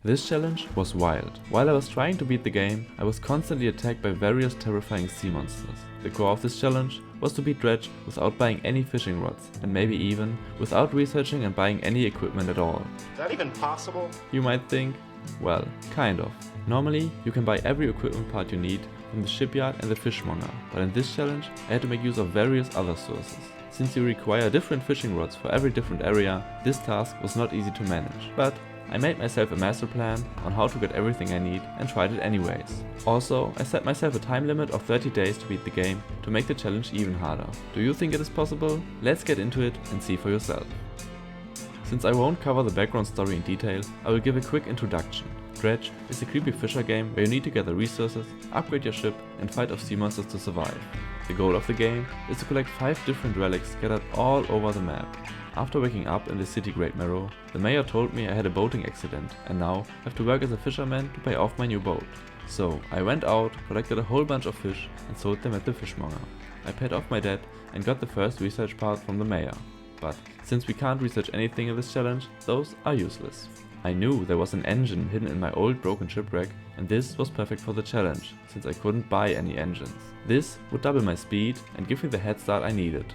This challenge was wild. While I was trying to beat the game, I was constantly attacked by various terrifying sea monsters. The core of this challenge was to beat Dredge without buying any fishing rods, and maybe even without researching and buying any equipment at all. Is that even possible? You might think, well, kind of. Normally, you can buy every equipment part you need from the shipyard and the fishmonger, but in this challenge I had to make use of various other sources. Since you require different fishing rods for every different area, this task was not easy to manage. But I made myself a master plan on how to get everything I need and tried it anyways. Also, I set myself a time limit of 30 days to beat the game to make the challenge even harder. Do you think it is possible? Let's get into it and see for yourself. Since I won't cover the background story in detail, I will give a quick introduction. Dredge is a creepy fisher game where you need to gather resources, upgrade your ship and fight off sea monsters to survive. The goal of the game is to collect 5 different relics scattered all over the map. After waking up in the city Great Marrow, the mayor told me I had a boating accident and now have to work as a fisherman to pay off my new boat. So I went out, collected a whole bunch of fish and sold them at the fishmonger. I paid off my debt and got the first research part from the mayor. But since we can't research anything in this challenge, those are useless. I knew there was an engine hidden in my old broken shipwreck, and this was perfect for the challenge, since I couldn't buy any engines. This would double my speed and give me the head start I needed.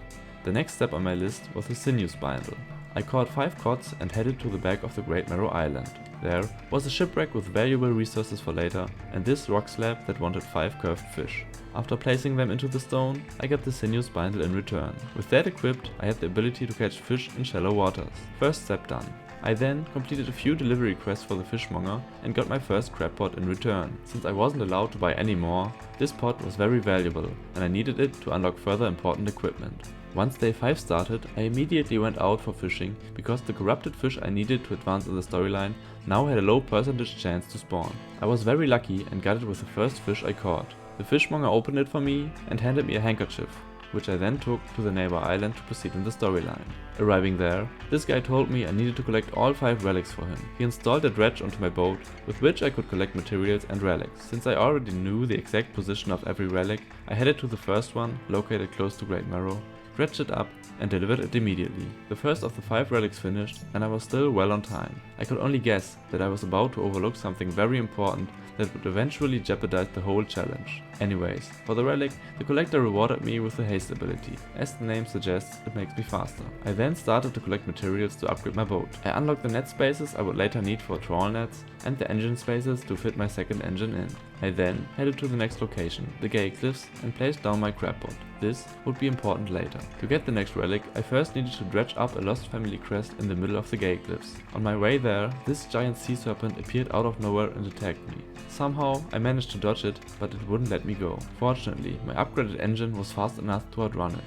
The next step on my list was the sinew spindle. I caught 5 cods and headed to the back of the Great Marrow Island. There was a shipwreck with valuable resources for later, and this rock slab that wanted 5 curved fish. After placing them into the stone, I got the sinew spindle in return. With that equipped, I had the ability to catch fish in shallow waters. First step done. I then completed a few delivery quests for the fishmonger and got my first crab pot in return. Since I wasn't allowed to buy any more, this pot was very valuable and I needed it to unlock further important equipment. Once day 5 started, I immediately went out for fishing because the corrupted fish I needed to advance in the storyline now had a low percentage chance to spawn. I was very lucky and got it with the first fish I caught. The fishmonger opened it for me and handed me a handkerchief, which I then took to the neighbor island to proceed in the storyline. Arriving there, this guy told me I needed to collect all 5 relics for him. He installed a dredge onto my boat, with which I could collect materials and relics. Since I already knew the exact position of every relic, I headed to the first one, located close to Great Marrow, dredged it up and delivered it immediately. The first of the 5 relics finished and I was still well on time. I could only guess that I was about to overlook something very important that would eventually jeopardize the whole challenge. Anyways, for the relic, the collector rewarded me with the haste ability. As the name suggests, it makes me faster. I then started to collect materials to upgrade my boat. I unlocked the net spaces I would later need for trawl nets and the engine spaces to fit my second engine in. I then headed to the next location, the Gay Cliffs, and placed down my crab pot. This would be important later. To get the next relic, I first needed to dredge up a lost family crest in the middle of the Gay Cliffs. On my way there, this giant sea serpent appeared out of nowhere and attacked me. Somehow I managed to dodge it, but it wouldn't let me go. Fortunately, my upgraded engine was fast enough to outrun it.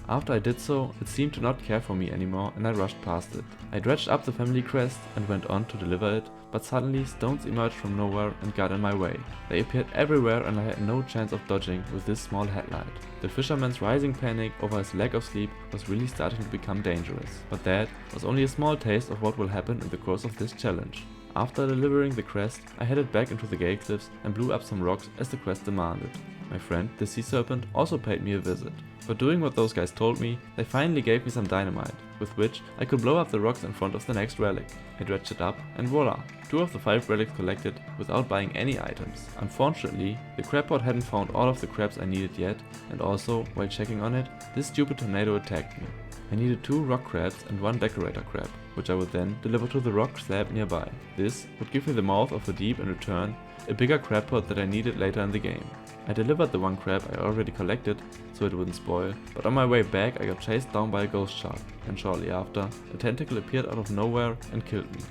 After I did so, it seemed to not care for me anymore and I rushed past it. I dredged up the family crest and went on to deliver it, but suddenly stones emerged from nowhere and got in my way. They appeared everywhere and I had no chance of dodging with this small headlight. The fisherman's rising panic over his lack of sleep was really starting to become dangerous. But that was only a small taste of what will happen in the course of this challenge. After delivering the crest, I headed back into the Gay Cliffs and blew up some rocks as the quest demanded. My friend, the sea serpent, also paid me a visit. For doing what those guys told me, they finally gave me some dynamite, with which I could blow up the rocks in front of the next relic. I dredged it up and voila! 2 of the 5 relics collected without buying any items. Unfortunately, the crab pot hadn't found all of the crabs I needed yet, and also, while checking on it, this stupid tornado attacked me. I needed 2 rock crabs and 1 decorator crab, which I would then deliver to the rock slab nearby. This would give me the mouth of the deep in return, a bigger crab pot that I needed later in the game. I delivered the 1 crab I already collected so it wouldn't spoil, but on my way back I got chased down by a ghost shark, and shortly after, a tentacle appeared out of nowhere and killed me.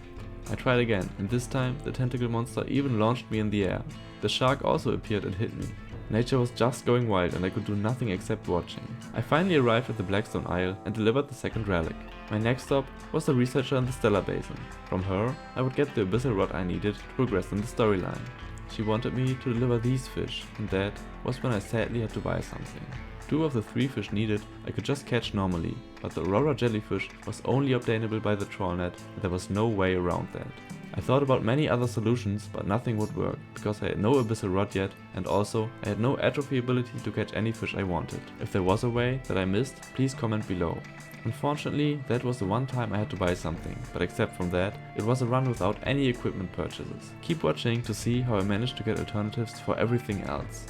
I tried again, and this time the tentacle monster even launched me in the air. The shark also appeared and hit me. Nature was just going wild and I could do nothing except watching. I finally arrived at the Blackstone Isle and delivered the second relic. My next stop was the researcher in the Stellar Basin. From her, I would get the abyssal rod I needed to progress in the storyline. She wanted me to deliver these fish, and that was when I sadly had to buy something. 2 of the 3 fish needed I could just catch normally, but the Aurora jellyfish was only obtainable by the trawl net and there was no way around that. I thought about many other solutions, but nothing would work, because I had no abyssal rod yet, and also I had no atrophy ability to catch any fish I wanted. If there was a way that I missed, please comment below. Unfortunately, that was the one time I had to buy something, but except from that, it was a run without any equipment purchases. Keep watching to see how I managed to get alternatives for everything else.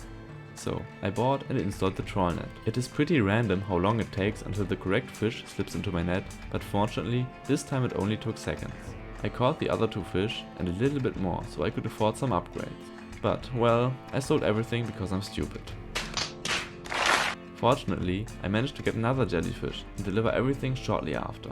So, I bought and installed the troll net. It is pretty random how long it takes until the correct fish slips into my net, but fortunately, this time it only took seconds. I caught the other 2 fish and a little bit more, so I could afford some upgrades. But, well, I sold everything because I'm stupid. Fortunately, I managed to get another jellyfish and deliver everything shortly after.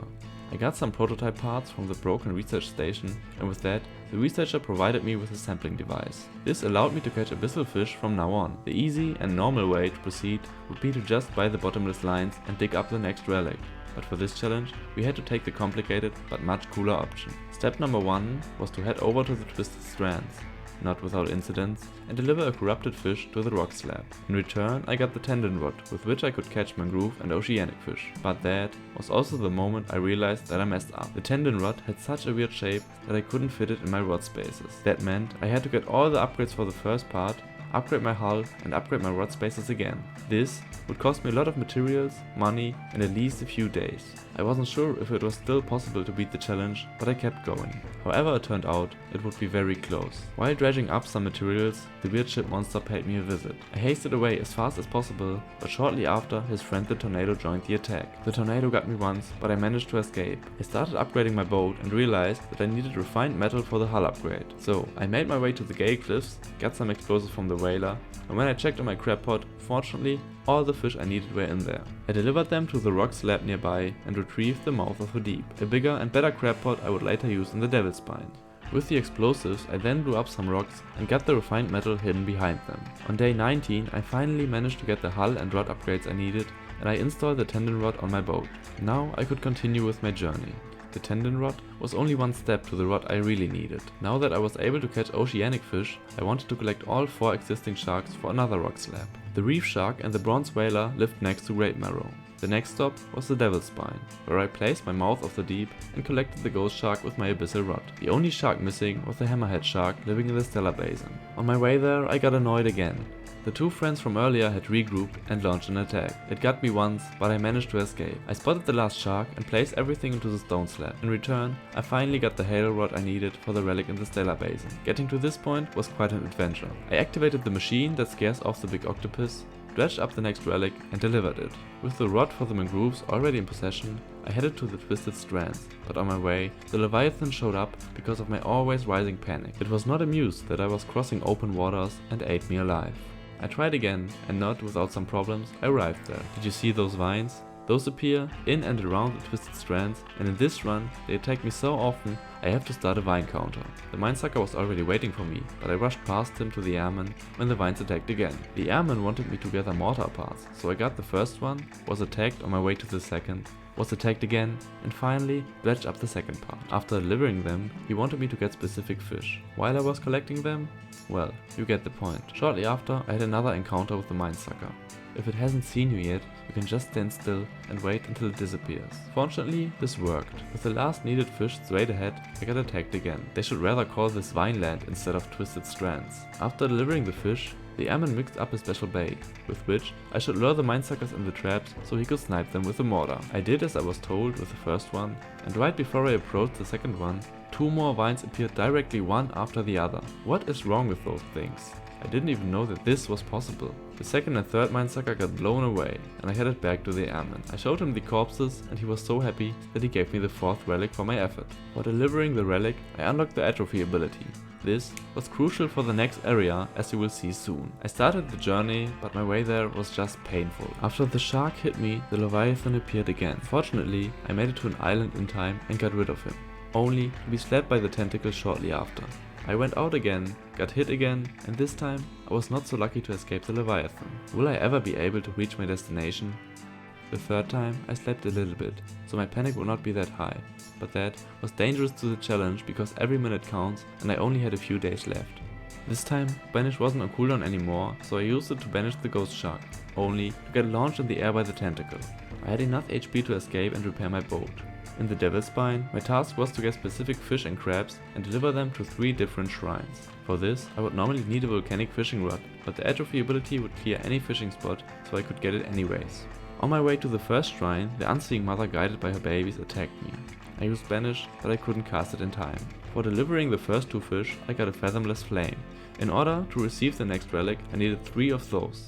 I got some prototype parts from the broken research station, and with that, the researcher provided me with a sampling device. This allowed me to catch abyssal fish from now on. The easy and normal way to proceed would be to just buy the bottomless lines and dig up the next relic. But for this challenge, we had to take the complicated but much cooler option. Step number 1 was to head over to the Twisted Strands, not without incidents, and deliver a corrupted fish to the rock slab. In return, I got the tendon rod, with which I could catch mangrove and oceanic fish. But that was also the moment I realized that I messed up. The tendon rod had such a weird shape that I couldn't fit it in my rod spaces. That meant I had to get all the upgrades for the first part, upgrade my hull and upgrade my rod spaces again. This would cost me a lot of materials, money and at least a few days. I wasn't sure if it was still possible to beat the challenge, but I kept going. However it turned out, it would be very close. While dredging up some materials, the weird ship monster paid me a visit. I hasted away as fast as possible, but shortly after his friend the tornado joined the attack. The tornado got me once, but I managed to escape. I started upgrading my boat and realized that I needed refined metal for the hull upgrade. So I made my way to the Gale Cliffs, got some explosives from the whaler, and when I checked on my crab pot, fortunately, all the fish I needed were in there. I delivered them to the rock slab nearby and retrieved the mouth of the deep, a bigger and better crab pot I would later use in the Devil's Spine. With the explosives, I then blew up some rocks and got the refined metal hidden behind them. On day 19, I finally managed to get the hull and rod upgrades I needed, and I installed the tendon rod on my boat. Now I could continue with my journey. The tendon rod was only one step to the rod I really needed. Now that I was able to catch oceanic fish, I wanted to collect all 4 existing sharks for another rock slab. The reef shark and the bronze whaler lived next to Great Marrow. The next stop was the Devil's Spine, where I placed my mouth of the deep and collected the ghost shark with my abyssal rod. The only shark missing was the hammerhead shark living in the Stellar Basin. On my way there, I got annoyed again. The 2 friends from earlier had regrouped and launched an attack. It got me once, but I managed to escape. I spotted the last shark and placed everything into the stone slab. In return, I finally got the halo rod I needed for the relic in the Stellar Basin. Getting to this point was quite an adventure. I activated the machine that scares off the big octopus, dredged up the next relic and delivered it. With the rod for the mangroves already in possession, I headed to the Twisted Strands, but on my way, the Leviathan showed up because of my always rising panic. It was not amused that I was crossing open waters and ate me alive. I tried again, and not without some problems, I arrived there. Did you see those vines? Those appear in and around the Twisted Strands, and in this run, they attack me so often I have to start a vine counter. The minesucker was already waiting for me, but I rushed past him to the airman when the vines attacked again. The airman wanted me to gather mortar parts, so I got the first one, was attacked on my way to the second, was attacked again, and finally dredged up the second part. After delivering them, he wanted me to get specific fish. While I was collecting them, well, you get the point. Shortly after, I had another encounter with the minesucker. If it hasn't seen you yet, you can just stand still and wait until it disappears. Fortunately, this worked. With the last needed fish straight ahead, I got attacked again. They should rather call this Vineland instead of Twisted Strands. After delivering the fish, the airman mixed up a special bait, with which I should lure the minesuckers in the traps so he could snipe them with a mortar. I did as I was told with the first one, and right before I approached the second one, 2 more vines appeared directly one after the other. What is wrong with those things? I didn't even know that this was possible. The second and third minesucker got blown away, and I headed back to the airman. I showed him the corpses, and he was so happy that he gave me the 4th relic for my effort. For delivering the relic, I unlocked the atrophy ability. This was crucial for the next area, as you will see soon. I started the journey, but my way there was just painful. After the shark hit me, the Leviathan appeared again. Fortunately, I made it to an island in time and got rid of him, only to be slapped by the tentacle shortly after. I went out again, got hit again, and this time I was not so lucky to escape the Leviathan. Will I ever be able to reach my destination? The third time I slept a little bit, so my panic would not be that high, but that was dangerous to the challenge because every minute counts and I only had a few days left. This time, Banish wasn't on cooldown anymore, so I used it to banish the ghost shark, only to get launched in the air by the tentacle. I had enough HP to escape and repair my boat. In the Devil's Spine, my task was to get specific fish and crabs and deliver them to 3 different shrines. For this, I would normally need a volcanic fishing rod, but the atrophy ability would clear any fishing spot, so I could get it anyways. On my way to the first shrine, the unseeing mother guided by her babies attacked me. I used Banish, but I couldn't cast it in time. For delivering the first 2 fish, I got a Fathomless Flame. In order to receive the next relic, I needed 3 of those.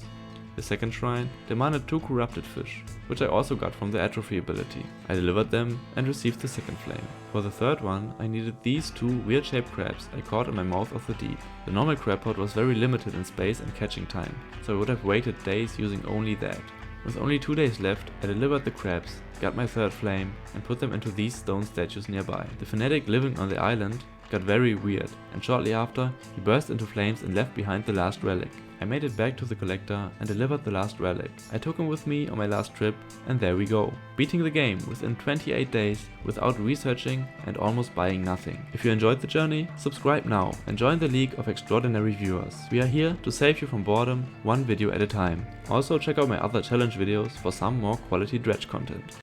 The second shrine demanded 2 corrupted fish, which I also got from the atrophy ability. I delivered them and received the second flame. For the third one, I needed these 2 weird-shaped crabs I caught in my mouth of the deep. The normal crab pot was very limited in space and catching time, so I would have waited days using only that. With only 2 days left, I delivered the crabs, got my third flame, and put them into these stone statues nearby. The fanatic living on the island got very weird, and shortly after, he burst into flames and left behind the last relic. I made it back to the collector and delivered the last relic. I took him with me on my last trip, and there we go. Beating the game within 28 days without researching and almost buying nothing. If you enjoyed the journey, subscribe now and join the League of Extraordinary Viewers. We are here to save you from boredom, one video at a time. Also check out my other challenge videos for some more quality Dredge content.